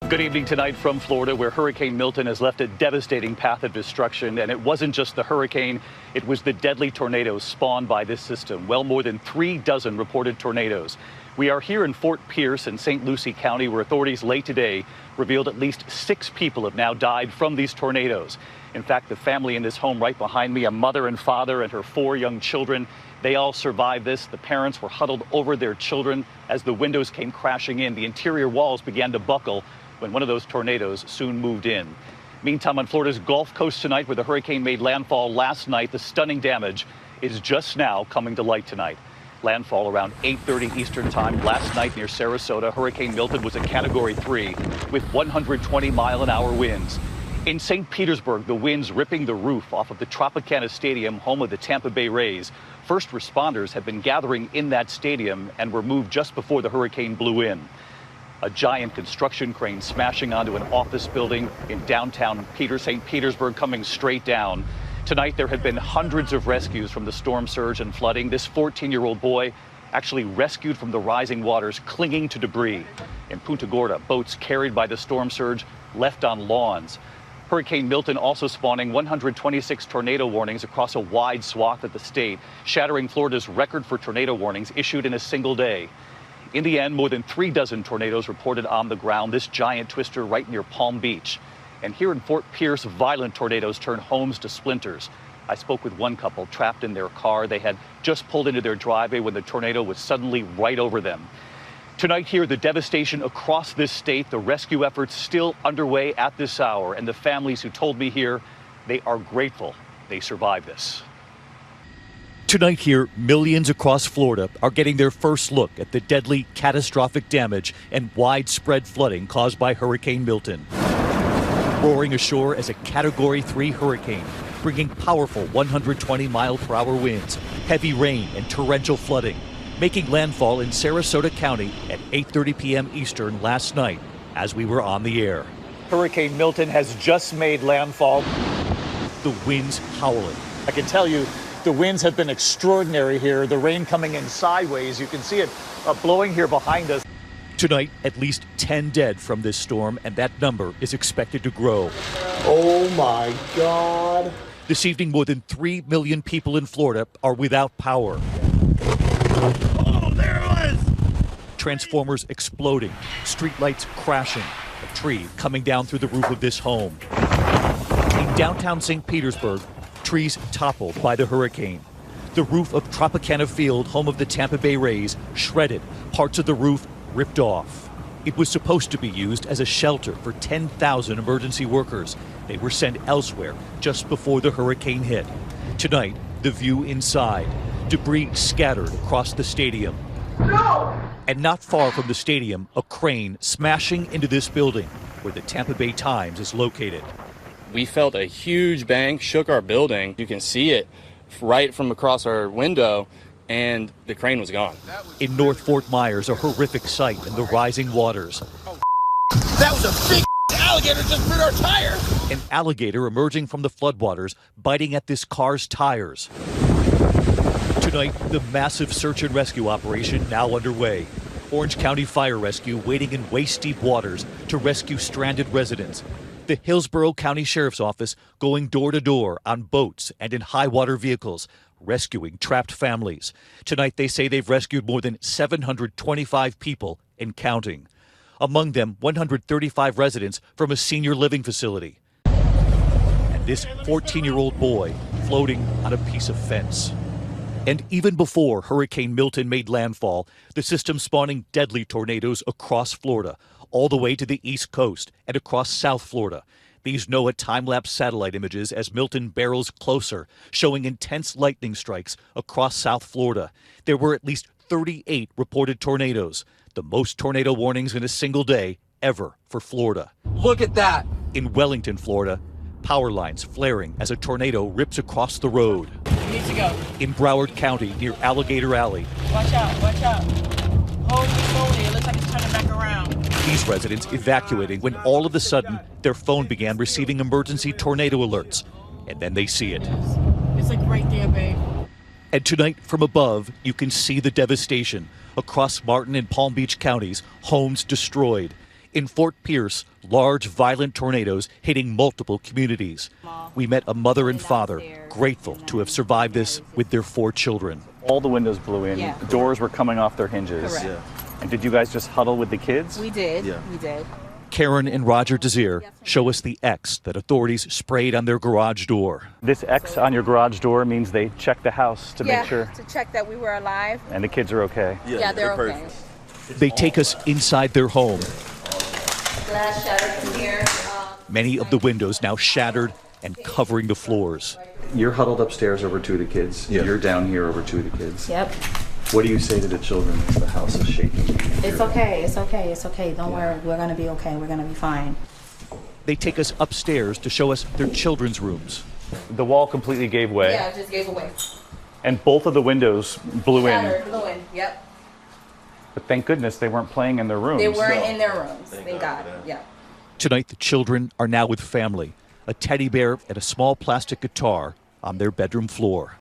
Good evening tonight from Florida, where Hurricane Milton has left a devastating path of destruction. And it wasn't just the hurricane, it was the deadly tornadoes spawned by this system. Well, more than 3 dozen reported tornadoes. We are here in Fort Pierce in St. Lucie County, where authorities late today revealed at least 6 people have now died from these tornadoes. In fact, the family in this home right behind me, a mother and father and her 4 young children, they all survived this. The parents were huddled over their children as the windows came crashing in. The interior walls began to buckle when one of those tornadoes soon moved in. Meantime, on Florida's Gulf Coast tonight, where the hurricane made landfall last night, the stunning damage is just now coming to light tonight. Landfall around 8:30 Eastern time last night near Sarasota. Hurricane Milton was a Category 3 with 120-mile-an-hour winds. In St. Petersburg, the winds ripping the roof off of the Tropicana Stadium, home of the Tampa Bay Rays. First responders have been gathering in that stadium and were moved just before the hurricane blew in. A giant construction crane smashing onto an office building in downtown St. Petersburg, coming straight down. Tonight, there have been hundreds of rescues from the storm surge and flooding. This 14-year-old boy actually rescued from the rising waters, clinging to debris. In Punta Gorda, boats carried by the storm surge left on lawns. Hurricane Milton also spawning 126 tornado warnings across a wide swath of the state, shattering Florida's record for tornado warnings issued in a single day. In the end, more than 3 dozen tornadoes reported on the ground, this giant twister right near Palm Beach. And here in Fort Pierce, violent tornadoes turned homes to splinters. I spoke with one couple trapped in their car. They had just pulled into their driveway when the tornado was suddenly right over them. Tonight here, the devastation across this state, the rescue efforts still underway at this hour. And the families who told me here, they are grateful they survived this. Tonight here, millions across Florida are getting their first look at the deadly, catastrophic damage and widespread flooding caused by Hurricane Milton. Roaring ashore as a Category 3 hurricane, bringing powerful 120-mile-per-hour winds, heavy rain, and torrential flooding, making landfall in Sarasota County at 8:30 p.m. Eastern last night as we were on the air. Hurricane Milton has just made landfall. The winds howling. I can tell you, the winds have been extraordinary here. The rain coming in sideways. You can see it blowing here behind us. Tonight, at least 10 dead from this storm, and that number is expected to grow. Oh my God. This evening, more than 3 million people in Florida are without power. Oh, there it was! Transformers exploding, streetlights crashing, a tree coming down through the roof of this home. In downtown St. Petersburg, trees toppled by the hurricane. The roof of Tropicana Field, home of the Tampa Bay Rays, shredded, parts of the roof ripped off. It was supposed to be used as a shelter for 10,000 emergency workers. They were sent elsewhere just before the hurricane hit. Tonight, the view inside, debris scattered across the stadium. No! And not far from the stadium, a crane smashing into this building where the Tampa Bay Times is located. We felt a huge bang, shook our building. You can see it right from across our window, and the crane was gone. In North Fort Myers, a horrific sight in the rising waters. That was a big alligator just bit our tire. An alligator emerging from the floodwaters, biting at this car's tires. Tonight, the massive search and rescue operation now underway. Orange County Fire Rescue waiting in waist-deep waters to rescue stranded residents. The Hillsborough County Sheriff's Office going door to door on boats and in high water vehicles, rescuing trapped families. Tonight, they say they've rescued more than 725 people and counting. Among them, 135 residents from a senior living facility. And this 14-year-old boy floating on a piece of fence. And even before Hurricane Milton made landfall, the system spawning deadly tornadoes across Florida, all the way to the East Coast and across South Florida. These NOAA time-lapse satellite images as Milton barrels closer, showing intense lightning strikes across South Florida. There were at least 38 reported tornadoes, the most tornado warnings in a single day ever for Florida. Look at that. In Wellington, Florida, power lines flaring as a tornado rips across the road. You need to go. In Broward County, near Alligator Alley. Watch out, watch out. Hold it slowly. It looks like it's turning back around. These residents evacuating when all of a sudden their phone began receiving emergency tornado alerts. And then they see it. It's like right there, babe. And tonight from above, you can see the devastation. Across Martin and Palm Beach counties, homes destroyed. In Fort Pierce, large, violent tornadoes hitting multiple communities. We met a mother and father, grateful to have survived this with their 4 children. All the windows blew in. Yeah. Doors were coming off their hinges. Correct. Yeah. And did you guys just huddle with the kids? We did. Yeah. We did. Karen and Roger Desir show us the X that authorities sprayed on their garage door. This X on your garage door means they checked the house to make sure. To check that we were alive. And the kids are okay. Yeah, they're okay. perfect. They take us inside their home. Glass shattered from here. Many of the windows now shattered and covering the floors. You're huddled upstairs over 2 of the kids. Yeah. You're down here over 2 of the kids. Yep. What do you say to the children as the house is shaking? It's okay. It's okay. It's okay. Don't worry. We're going to be okay. We're going to be fine. They take us upstairs to show us their children's rooms. The wall completely gave way. Yeah, it just gave away. And both of the windows blew Shattered, blew in. Yep. But thank goodness they weren't playing in their rooms. They weren't in their rooms. Thank God. Yeah. Tonight, the children are now with family. A teddy bear and a small plastic guitar on their bedroom floor.